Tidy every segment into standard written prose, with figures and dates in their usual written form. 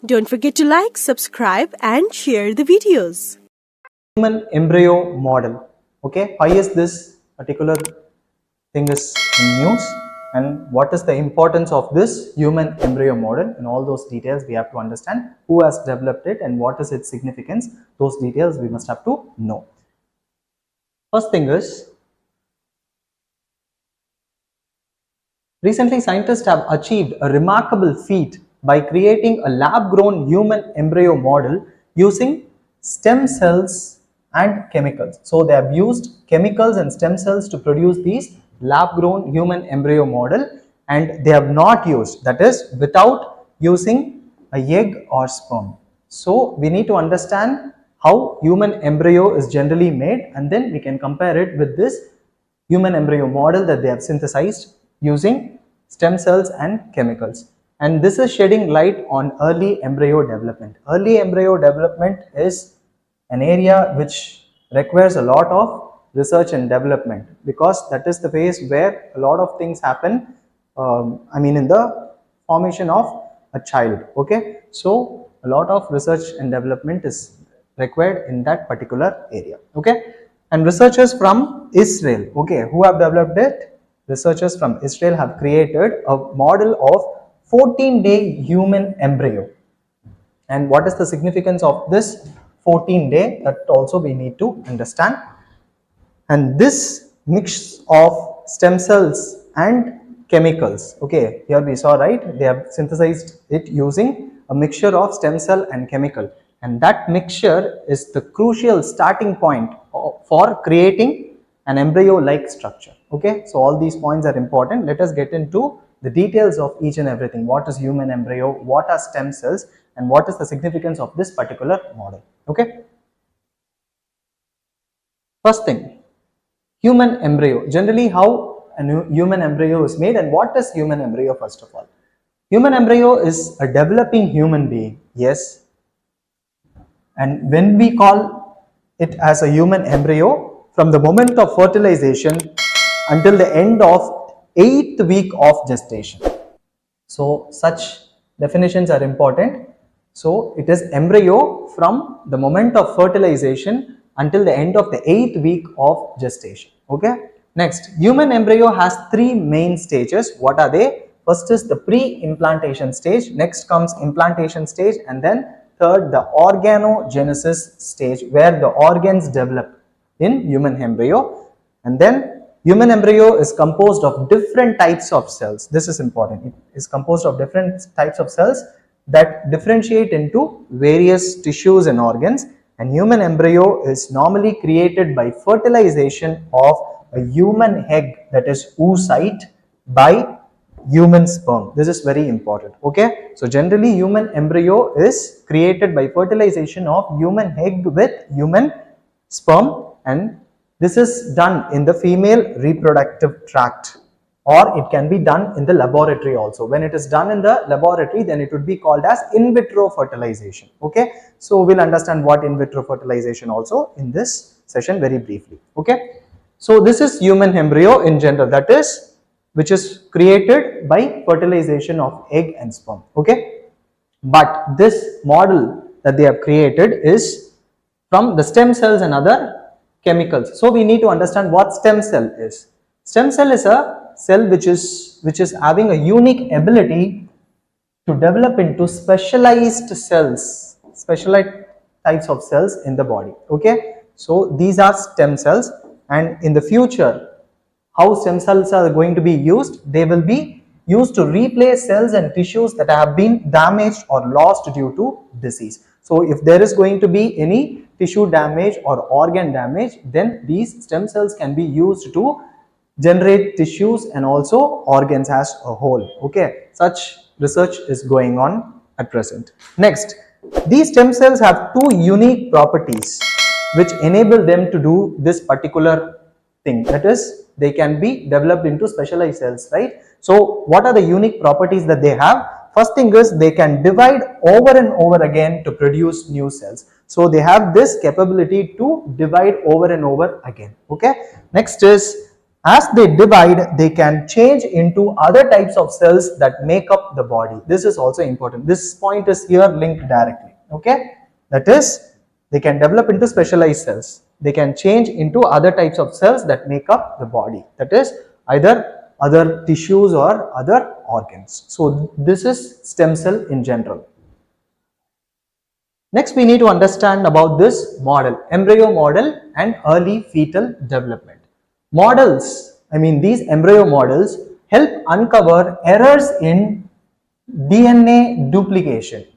Don't forget to like, subscribe and share the videos. Human embryo model. Okay, why is this particular thing is in news and what is the importance of this human embryo model? And all those details we have to understand who has developed it and what is its significance. Those details we must have to know. First thing is, recently scientists have achieved a remarkable feat by creating a lab-grown human embryo model using stem cells and chemicals. So they have used chemicals and stem cells to produce these lab-grown human embryo model, and they have not used, that is without using a egg or sperm. So we need to understand how human embryo is generally made, and then we can compare it with this human embryo model that they have synthesized using stem cells and chemicals. And this is shedding light on early embryo development. Early embryo development is an area which requires a lot of research and development, because that is the phase where a lot of things happen, in the formation of a child. Okay, so a lot of research and development is required in that particular area. Okay, and researchers from Israel, okay, who have developed it? Researchers from Israel have created a model of 14-day human embryo. And what is the significance of this 14-day? That also we need to understand. And this mix of stem cells and chemicals, okay, here we saw, right, they have synthesized it using a mixture of stem cell and chemical, and that mixture is the crucial starting point for creating an embryo like structure. Okay, so all these points are important. Let us get into the details of each and everything. What is human embryo, what are stem cells, and what is the significance of this particular model. Okay, first thing, human embryo. Generally, how a human embryo is made, and what is human embryo? First of all, human embryo is a developing human being, yes, and when we call it as a human embryo, from the moment of fertilization until the end of 8th week of gestation. So such definitions are important. So it is embryo from the moment of fertilization until the end of the 8th week of gestation. Okay, next, human embryo has 3 main stages. What are they? First is the pre-implantation stage, next comes implantation stage, and then third, the organogenesis stage, where the organs develop in human embryo. And then human embryo is composed of different types of cells. This is important. It is composed of different types of cells that differentiate into various tissues and organs, and human embryo is normally created by fertilization of a human egg, that is oocyte, by human sperm. This is very important. Okay, so generally human embryo is created by fertilization of human egg with human sperm, and this is done in the female reproductive tract, or it can be done in the laboratory also. When it is done in the laboratory, then it would be called as in vitro fertilization. Okay, so we'll understand what in vitro fertilization also in this session very briefly. Okay, so this is human embryo in general, that is which is created by fertilization of egg and sperm. Okay, but this model that they have created is from the stem cells and other chemicals. So we need to understand what stem cell is. Stem cell is a cell which is having a unique ability to develop into specialized cells, specialized types of cells in the body. Okay, so these are stem cells, and in the future, how stem cells are going to be used? They will be used to replace cells and tissues that have been damaged or lost due to disease. So if there is going to be any tissue damage or organ damage, then these stem cells can be used to generate tissues and also organs as a whole. Okay, such research is going on at present. Next, these stem cells have 2 unique properties which enable them to do this particular thing, that is they can be developed into specialized cells, right? So what are the unique properties that they have? First thing is they can divide over and over again to produce new cells. So they have this capability to divide over and over again. Okay, next is As they divide, they can change into other types of cells that make up the body. This is also important. This point is here linked directly. Okay, that is, they can develop into specialized cells. They can change into other types of cells that make up the body. That is, either other tissues or other organs. So this is stem cell in general. Next, we need to understand about this model, embryo model and early fetal development. Models, these embryo models help uncover errors in DNA duplication,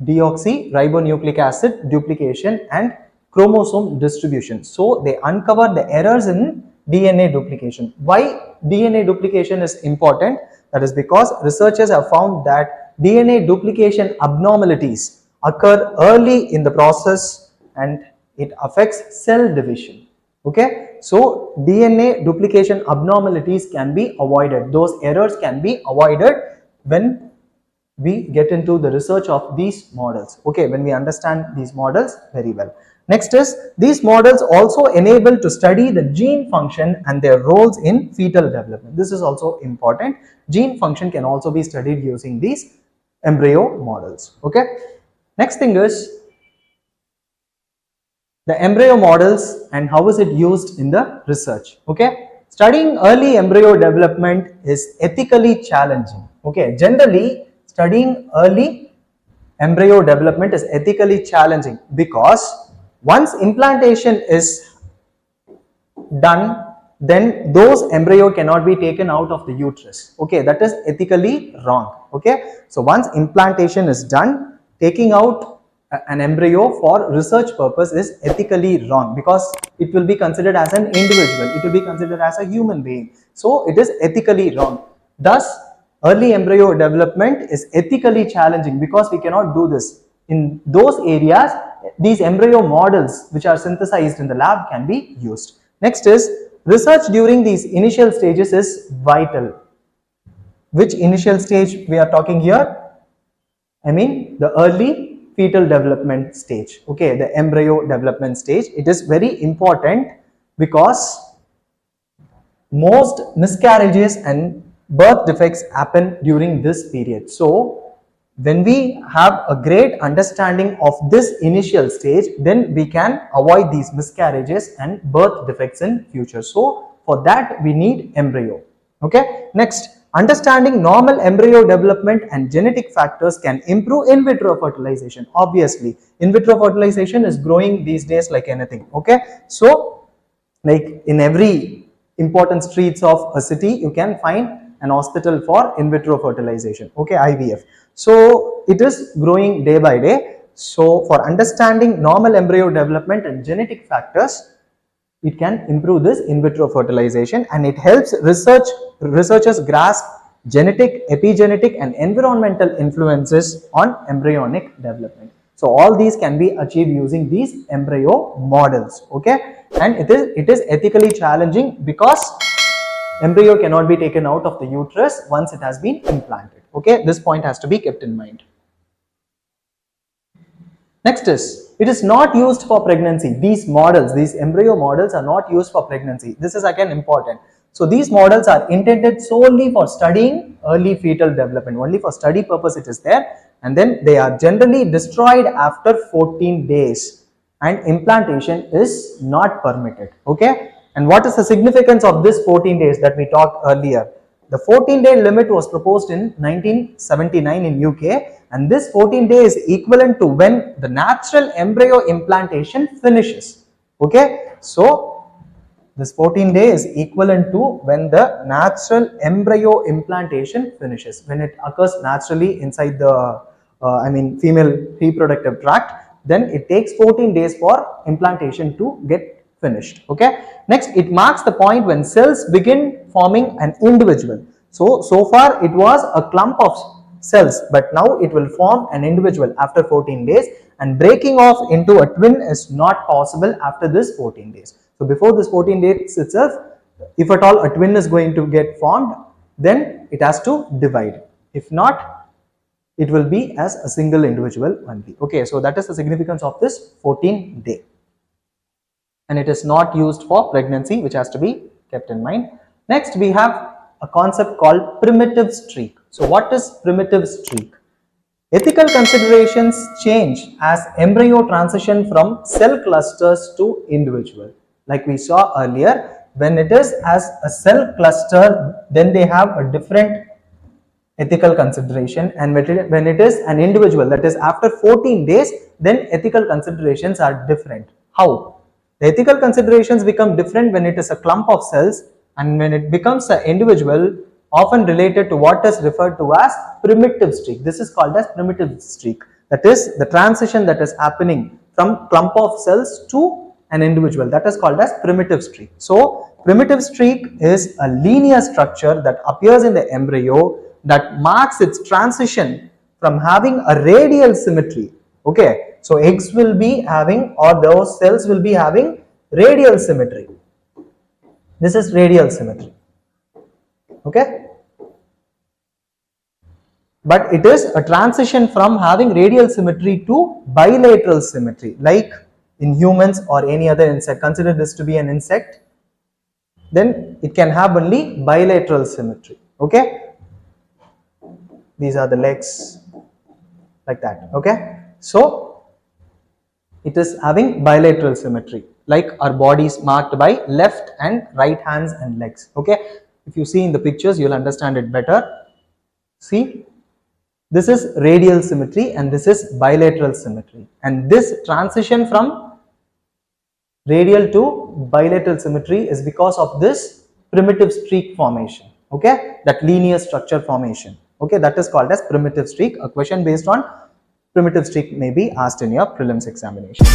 deoxyribonucleic acid duplication and chromosome distribution. So they uncover the errors in DNA duplication. Why DNA duplication is important? That is because researchers have found that DNA duplication abnormalities occur early in the process and it affects cell division. Okay, so DNA duplication abnormalities can be avoided. Those errors can be avoided when we get into the research of these models. Okay, when we understand these models very well. Next is, these models also enable to study the gene function and their roles in fetal development. This is also important. Gene function can also be studied using these embryo models. Okay, next thing is the embryo models and how is it used in the research. Okay, studying early embryo development is ethically challenging. Okay, generally studying early embryo development is ethically challenging because once implantation is done, then those embryo cannot be taken out of the uterus. Okay, that is ethically wrong. Okay, so once implantation is done, taking out an embryo for research purpose is ethically wrong because it will be considered as an individual, it will be considered as a human being. So it is ethically wrong. Thus, early embryo development is ethically challenging because we cannot do this. In those areas, these embryo models which are synthesized in the lab can be used. Next is, research during these initial stages is vital. Which initial stage we are talking here? The early fetal development stage. Okay, the embryo development stage. It is very important because most miscarriages and birth defects happen during this period. So when we have a great understanding of this initial stage, then we can avoid these miscarriages and birth defects in future. So for that we need embryo. Okay, next, understanding normal embryo development and genetic factors can improve in vitro fertilization. Obviously, in vitro fertilization is growing these days like anything. Okay, so like in every important streets of a city, you can find an hospital for in vitro fertilization. Okay, IVF. So it is growing day by day. So for understanding normal embryo development and genetic factors, it can improve this in vitro fertilization and it helps researchers grasp genetic, epigenetic and environmental influences on embryonic development. So all these can be achieved using these embryo models. Okay, and it is ethically challenging because embryo cannot be taken out of the uterus once it has been implanted. Okay, this point has to be kept in mind. Next is, it is not used for pregnancy. These models, these embryo models are not used for pregnancy. This is again important. So these models are intended solely for studying early fetal development. Only for study purpose it is there, and then they are generally destroyed after 14 days and implantation is not permitted. Okay, and what is the significance of this 14 days that we talked earlier? The 14-day limit was proposed in 1979 in UK, and this 14 days is equivalent to when the natural embryo implantation finishes. Okay, so this 14 days is equivalent to when the natural embryo implantation finishes, when it occurs naturally inside the female reproductive tract. Then it takes 14 days for implantation to get finished. Okay, next, it marks the point when cells begin forming an individual. So far it was a clump of cells, but now it will form an individual after 14 days, and breaking off into a twin is not possible after this 14 days. So before this 14 days itself, if at all a twin is going to get formed, then it has to divide. If not, it will be as a single individual only. Okay, so that is the significance of this 14 day. And it is not used for pregnancy, which has to be kept in mind. Next, we have a concept called primitive streak. So what is primitive streak? Ethical considerations change as embryo transition from cell clusters to individual. Like we saw earlier, when it is as a cell cluster, then they have a different ethical consideration, and when it is an individual, that is after 14 days, then ethical considerations are different. How? The ethical considerations become different when it is a clump of cells, and when it becomes an individual, often related to what is referred to as primitive streak. This is called as primitive streak. That is the transition that is happening from clump of cells to an individual. That is called as primitive streak. So primitive streak is a linear structure that appears in the embryo that marks its transition from having a radial symmetry. Okay, so eggs will be having, or those cells will be having radial symmetry. This is radial symmetry. Okay, but it is a transition from having radial symmetry to bilateral symmetry, like in humans or any other insect. Consider this to be an insect, then it can have only bilateral symmetry. Okay, these are the legs, like that. Okay, so it is having bilateral symmetry, like our bodies marked by left and right hands and legs. Okay, if you see in the pictures, you will understand it better. See, this is radial symmetry and this is bilateral symmetry, and this transition from radial to bilateral symmetry is because of this primitive streak formation. Okay, that linear structure formation. Okay, that is called as primitive streak. A question based on primitive streak may be asked in your prelims examination.